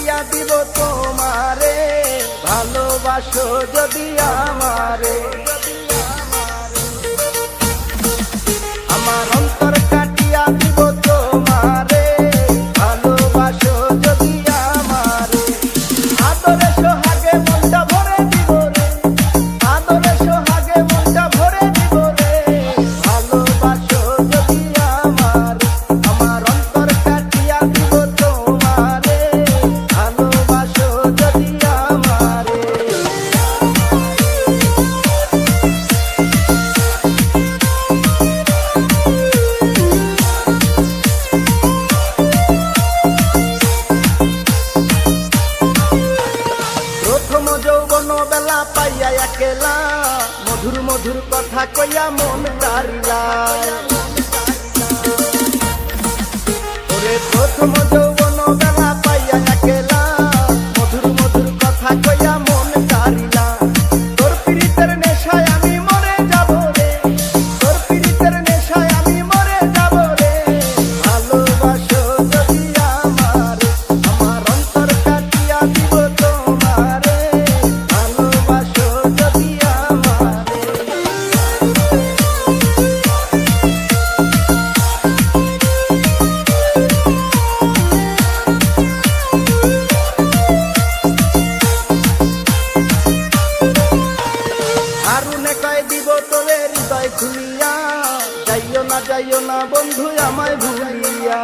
কাটিয়া দিব তোমারে, ভালোবাসো যদি আমারে। আমার অন্তর কাটিয়া দিব তোমারে, ভালোবাসো যদি আমারে। আদরে সোহাগে মনটা ভরে দিব রে, আদরে সোহাগে মনটা ভরে দিব রে, ভালোবাসো যদি আমারে। আমার অন্তর কাটিয়া দিব তোমারে, ভালোবাসো যদি আমারে। প্রথম যৌবন বেলা পাইয়া একেলা, মধুর মধুর কথা কইয়া মন কারিলা। ওরে প্রথম যৌবন বেলা পাইয়া একেলা, মধুর মধুর কথা কইয়া মন কারিলা। তোর পীড়িতের নেশায় আমি মরে যাব রে, তোর পীড়িতের নেশায় আমি মরে যাব রে, ভালোবাসো যদি আমারে। আমার অন্তর কাটিয়া দিব তোমারে, ভালোবাসো যদি আমারে। আরুনে কয় দিব তোরে হৃদয় খুলিয়া, যাইও না বন্ধু আমায় ভুলিয়া।